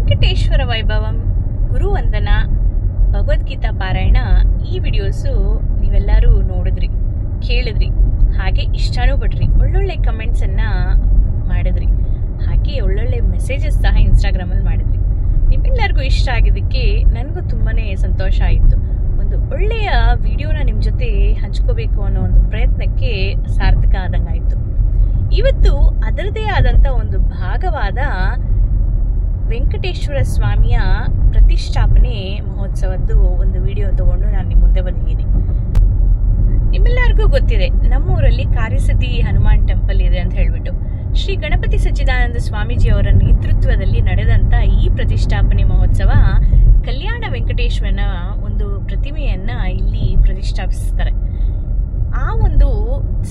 ವೆಂಕಟೇಶ್ವರ ವೈಭವಂ, ಗುರುವಂದನ, ಭಗವದ್ಗೀತಾ ಪಾರಾಯಣ ಈ ವಿಡಿಯೋಸು ನೀವೆಲ್ಲರೂ ನೋಡಿದ್ರಿ, ಕೇಳಿದ್ರಿ, ಹಾಗೆ ಇಷ್ಟನೂ ಪಟ್ರಿ. ಒಳ್ಳೊಳ್ಳೆ ಕಮೆಂಟ್ಸನ್ನು ಮಾಡಿದ್ರಿ, ಹಾಗೆ ಒಳ್ಳೊಳ್ಳೆ ಮೆಸೇಜಸ್ ಸಹ ಇನ್ಸ್ಟಾಗ್ರಾಮಲ್ಲಿ ಮಾಡಿದ್ರಿ. ನಿಮ್ಮೆಲ್ಲರಿಗೂ ಇಷ್ಟ ಆಗಿದ್ದಕ್ಕೆ ನನಗೂ ತುಂಬಾ ಸಂತೋಷ ಆಯಿತು. ಒಂದು ಒಳ್ಳೆಯ ವಿಡಿಯೋನ ನಿಮ್ಮ ಜೊತೆ ಹಂಚ್ಕೋಬೇಕು ಅನ್ನೋ ಒಂದು ಪ್ರಯತ್ನಕ್ಕೆ ಸಾರ್ಥಕ ಆದಂಗಾಯಿತು. ಇವತ್ತು ಅದರದೇ ಆದಂಥ ಒಂದು ಭಾಗವಾದ ವೆಂಕಟೇಶ್ವರ ಸ್ವಾಮಿಯ ಪ್ರತಿಷ್ಠಾಪನೆ ಮಹೋತ್ಸವದ್ದು ಒಂದು ವಿಡಿಯೋ ತಗೊಂಡು ನಾನು ನಿಮ್ಮ ಮುಂದೆ ಬಂದಿದ್ದೀನಿ. ನಿಮ್ಮೆಲ್ಲರಿಗೂ ಗೊತ್ತಿದೆ, ನಮ್ಮೂರಲ್ಲಿ ಕಾರ್ಯಸಿದ್ಧಿ ಹನುಮಾನ್ ಟೆಂಪಲ್ ಇದೆ ಅಂತ ಹೇಳಿಬಿಟ್ಟು ಶ್ರೀ ಗಣಪತಿ ಸಚ್ಚಿದಾನಂದ ಸ್ವಾಮೀಜಿಯವರ ನೇತೃತ್ವದಲ್ಲಿ ನಡೆದಂಥ ಈ ಪ್ರತಿಷ್ಠಾಪನೆ ಮಹೋತ್ಸವ ಕಲ್ಯಾಣ ವೆಂಕಟೇಶ್ವರನ ಒಂದು ಪ್ರತಿಮೆಯನ್ನು ಇಲ್ಲಿ ಪ್ರತಿಷ್ಠಾಪಿಸ್ತಾರೆ. ಆ ಒಂದು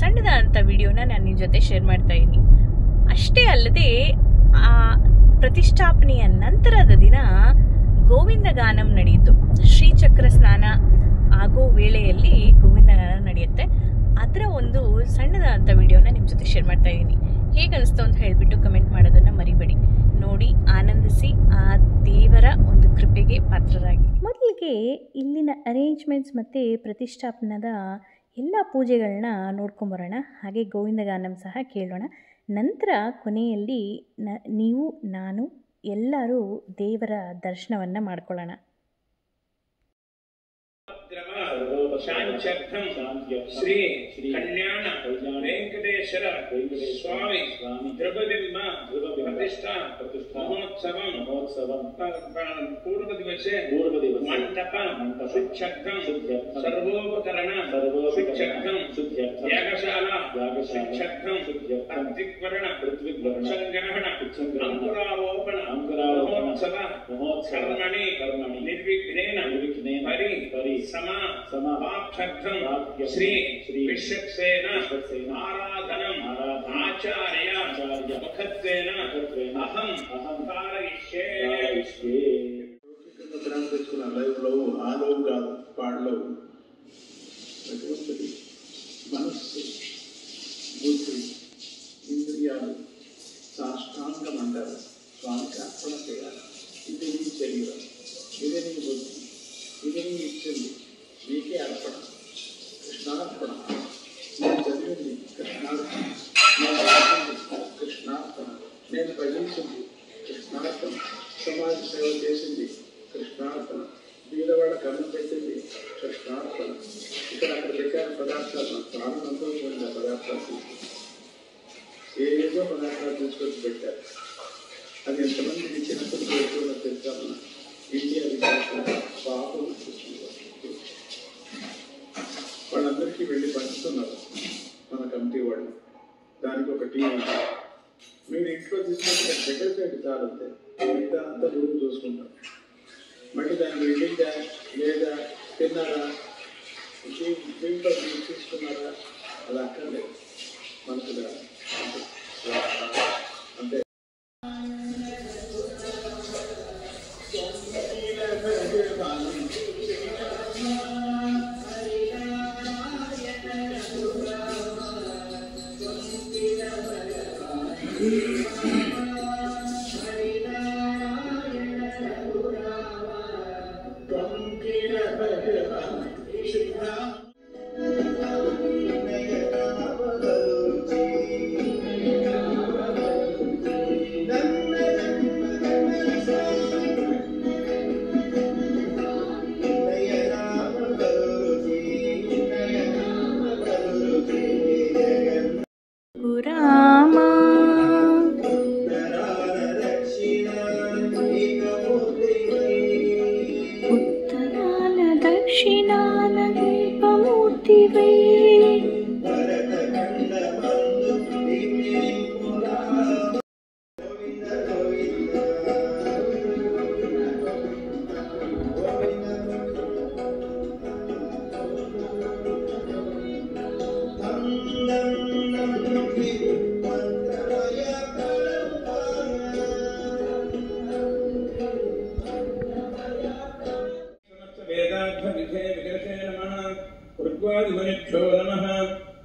ಸಣ್ಣದಾದಂಥ ವಿಡಿಯೋನ ನಾನು ನಿಮ್ಮ ಜೊತೆ ಶೇರ್ ಮಾಡ್ತಾ ಇದ್ದೀನಿ. ಅಷ್ಟೇ ಅಲ್ಲದೆ ಆ ಪ್ರತಿಷ್ಠಾಪನೆಯ ನಂತರದ ದಿನ ಗೋವಿಂದ ಗಾನಂ ನಡೆಯಿತು. ಶ್ರೀಚಕ್ರ ಸ್ನಾನ ಆಗೋ ವೇಳೆಯಲ್ಲಿ ಗೋವಿಂದ ಗಾನ ನಡೆಯುತ್ತೆ. ಅದರ ಒಂದು ಸಣ್ಣದಾದಂಥ ವಿಡಿಯೋನ ನಿಮ್ಮ ಜೊತೆ ಶೇರ್ ಮಾಡ್ತಾ ಇದ್ದೀನಿ. ಹೇಗೆ ಅನಿಸ್ತು ಅಂತ ಹೇಳಿಬಿಟ್ಟು ಕಮೆಂಟ್ ಮಾಡೋದನ್ನು ಮರಿಬೇಡಿ. ನೋಡಿ, ಆನಂದಿಸಿ, ಆ ದೇವರ ಒಂದು ಕೃಪೆಗೆ ಪಾತ್ರರಾಗಿ. ಮೊದಲಿಗೆ ಇಲ್ಲಿನ ಅರೇಂಜ್ಮೆಂಟ್ಸ್ ಮತ್ತು ಪ್ರತಿಷ್ಠಾಪನದ ಎಲ್ಲ ಪೂಜೆಗಳನ್ನ ನೋಡ್ಕೊಂಬರೋಣ, ಹಾಗೆ ಗೋವಿಂದ ಗಾನಂ ಸಹ ಕೇಳೋಣ. ನಂತರ ಕೊನೆಯಲ್ಲಿ ನೀವು, ನಾನು ಎಲ್ಲರೂ ದೇವರ ದರ್ಶನವನ್ನು ಮಾಡ್ಕೊಳ್ಳೋಣ. ಶ್ರೀ ಕಲ್ಯಾಣ ವೆಂಕಟೇಶ್ವರ ಸ್ವಾಮಿ ದ್ರವ್ಯಬಿಂಬ ಪ್ರತಿಷ್ಠಾ ಮಹೋತ್ಸವ ಪೂರ್ವ ದಿವಸೆ ಮಂಟಪ ಶುದ್ಧಂ ಸರ್ವೋಪಕರಣ ಶುದ್ಧಂ ಯಾಗಶಾಲಾ ಶುದ್ಧಂ ಋತ್ವಿಗ್ವರ್ಣ ಸಂಗ್ರಹಣ ಅಂಕುರಾರೋಪಣ ಮಹೋತ್ಸವ ಕರ್ಮಣಿ ನಿರ್ವಿಘ್ನೇನ ಹರಿ ಸಮಾಪ್ತಂ ಶ್ರೀ ವಿಶ್ವಕ್ಸೇನ ಆರಾಧನಂ ಆಚಾರ್ಯ ಮುಖತ್ವೇನ ಅಹಂ ಕಾರಯಿಷ್ಯೇ. లైవ్లవు ఆలవు కాదు, పాడలవు. భగవంతుడి మనస్సు, బుద్ధి, ఇంద్రియాలు సాష్టాంగం అంటారు. స్వామికి అర్పణ చేయాలి. ఇది నీ శరీరం, ఇది నీ బుద్ధి, ఇది నీ ఇచ్చింది, నీకే అర్పణ. కృష్ణార్పణ. నేను చదివింది కృష్ణార్పణ, నేను చదివింది కృష్ణార్పణ, నేను భజించింది కృష్ణార్పణ, సమాజ సేవ చేసింది కృష్ణార్పణ, బీదవాళ్ళకి అన్నం పెట్టింది కృష్ణార్పణ. ఇక్కడ అక్కడ పెట్టారు పదార్థాలు, చాలా సంతోషమైన పదార్థాలు తీసుకొచ్చి ఏదో పదార్థాలు తీసుకొచ్చి పెట్టారు. అది ఎంతమందికి ఇచ్చినప్పుడు ఎక్కువ తెచ్చామన్న ఇండియా పాపం వాళ్ళందరికీ వెళ్ళి పంచుతున్నారు మన కమిటీ వాళ్ళు. దానికి ఒక టీం. మీరు ఇంట్లో తీసుకుంటే దగ్గర చేయండి చాలు, అంతే. మిగతా అంతా గురువు చూసుకుంటారు. మళ్ళీ దాన్ని వెళ్ళిందా లేదా, తిన్నారా, దీంట్లో తీసుకున్నారా, అది అక్కర్లేదు. మనకు అంతే.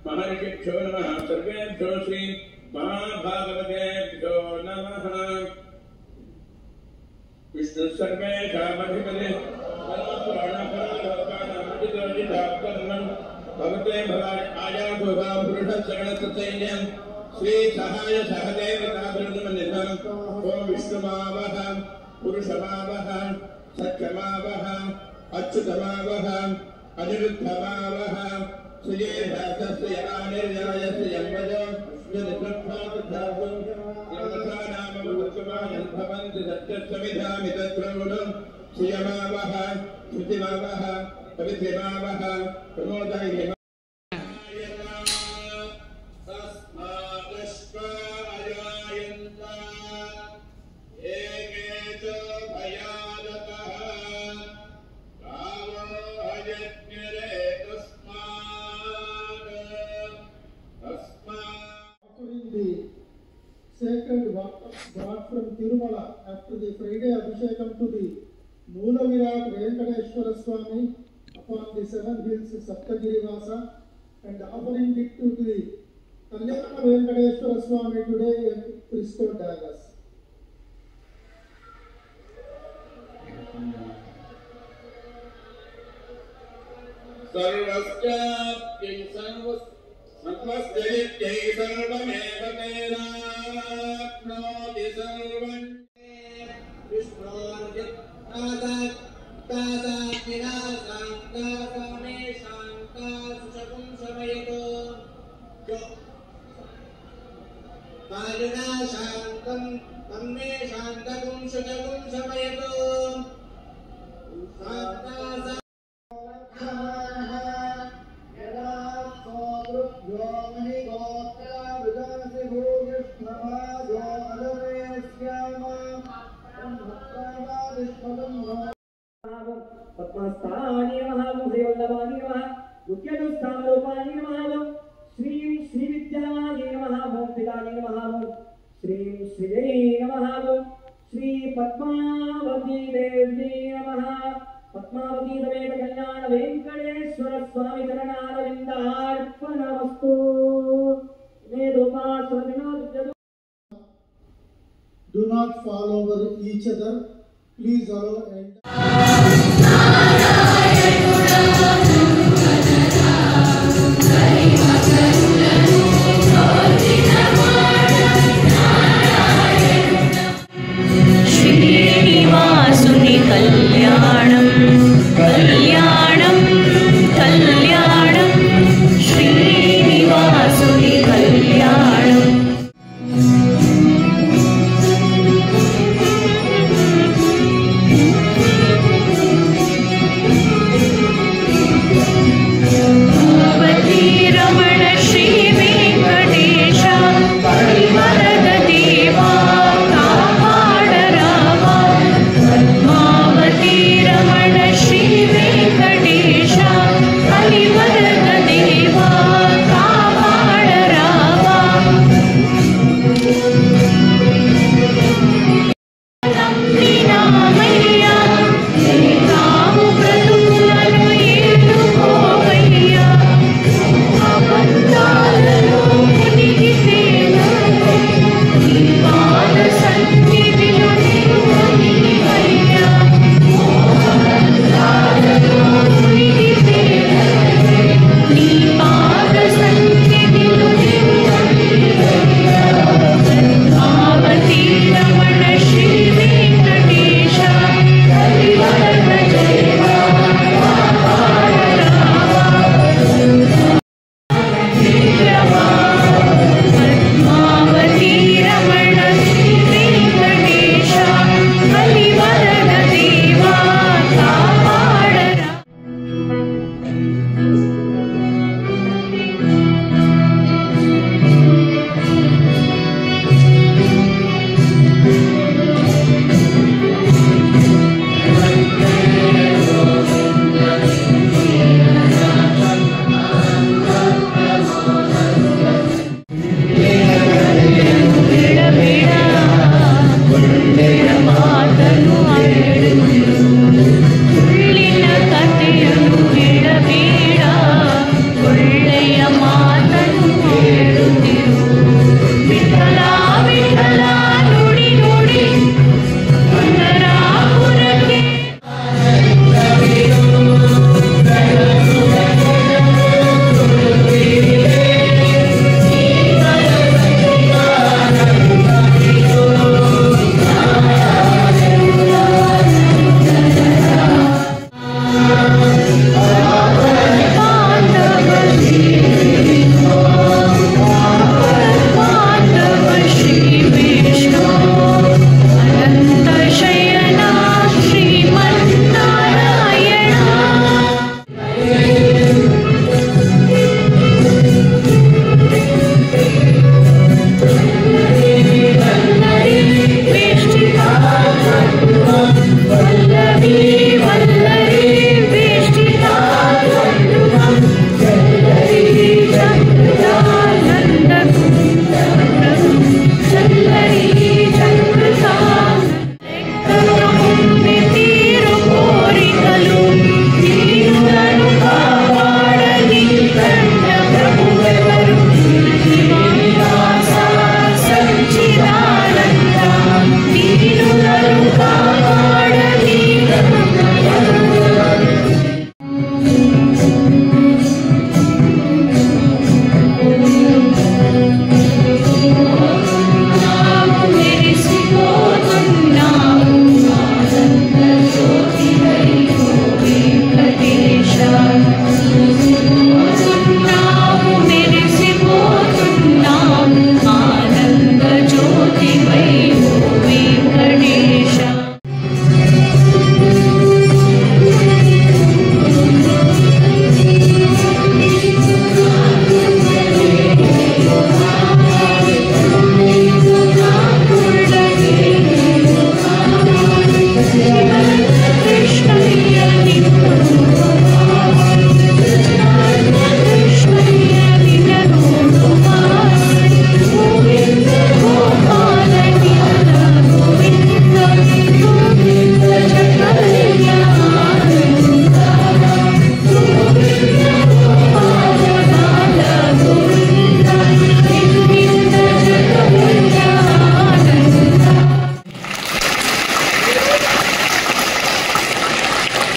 महर्षिभ्यो नमः सर्वेभ्यो श्री महाभागवतेभ्यो नमः। विष्णु सर्वेषामधिपते भगवते भवाय आयासोगा पुरुषशरणसैन्यं श्री सहाय सहदेवताभृतमनिधम् ओम विष्णुमावह पुरुषमावह सत्यमावह अच्युतमावह अनिरुद्धमावह श्रीयेधातस्य यानिर्यायस्य यम्वजो यदिप्रभातधातुं यमथानामवृत्तमानं भवन्ति सत्यस्वमिधामि तत्प्रमुदं श्रियमावह श्रुतिमावह पवित्रिमावह प्रमोदयिमा sacred water brought from Tirumala after the Friday Abhishekam to the Moola Virat Venkateshwara Swami upon the 7 hills Saptagirivasa and offering it to the Kalyana Venkateshwara Swami today at Frisco Dallas. सर्वस्याप्यै सर्वमेव तेनाप्नोति सर्वं पद्मस्थानी नमः मुखयोल्लभानी नमः दुःख्यदुःस्थामरूपानी नमः श्रीं श्रीविद्यानी नमः मोक्षदानी नमः श्रीं श्रीयै नमः श्री पद्मावती देवी नमः पद्मावती समेत कल्याण वेंकटेश्वर स्वामी चरणारविन्दार्पणमस्तु Do not fall over each other. Please allow and श्रीनिवासुनि कल्याणं कल्याणं कल्याणं श्रीनिवासुनि कल्याणं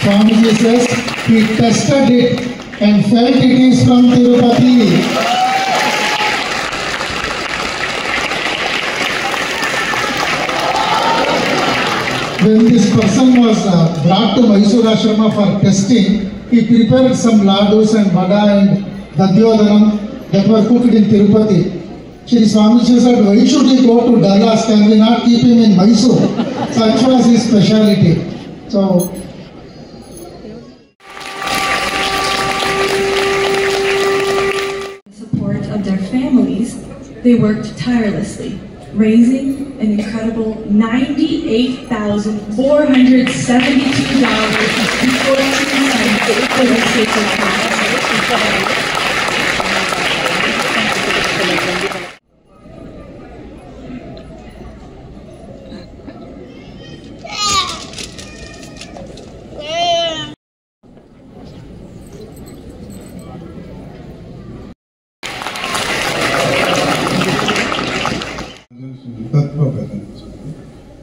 Swamiji says he tested it and felt it is from Tirupati. When this person was brought to Mysore Ashrama for testing, he prepared some ladus and vada and dadyodanam that were cooked in Tirupati. Shri Swamiji said, why should he go to Dallas? Can we not keep him in Mysore? Such was his speciality. So, support of their families, they worked tirelessly, raising an incredible $98,472.14 for their sacred cause.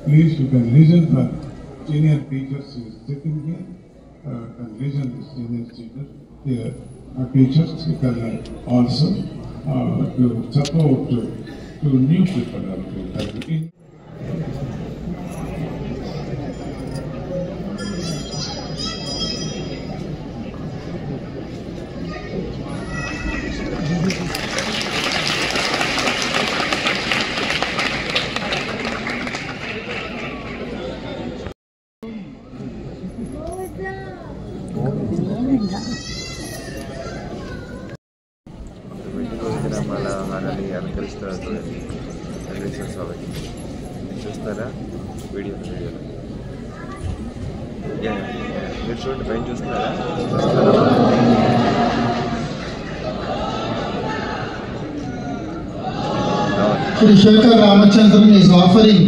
Please, you can listen from senior teachers who is sitting here. Can listen to senior teachers. You can also to support to new people. చూస్తారా video మీరు చూడండి పైన చూస్తున్నారా Shri Shekhar Ramachandran is offering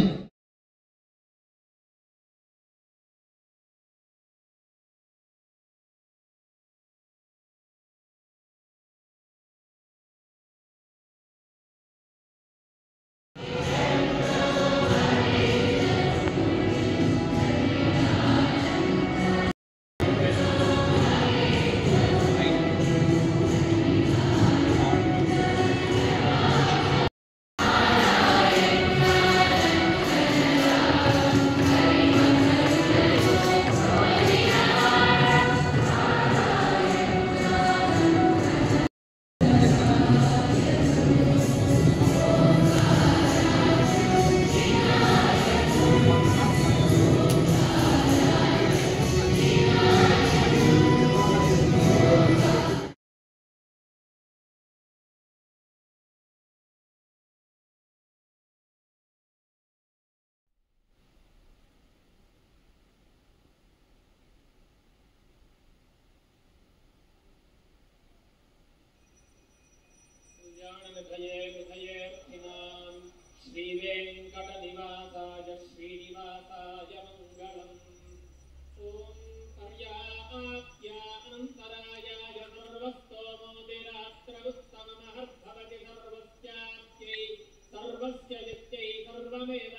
श्रीवेङ्कटनिवासाय श्रीनिवासाय मङ्गलम् ॐ पर्याप्त्यानन्तरायाय सर्वस्तोमोदिरात्रमुत्तममहद्भवति सर्वस्याप्त्यै सर्वस्य नित्यै सर्वमेव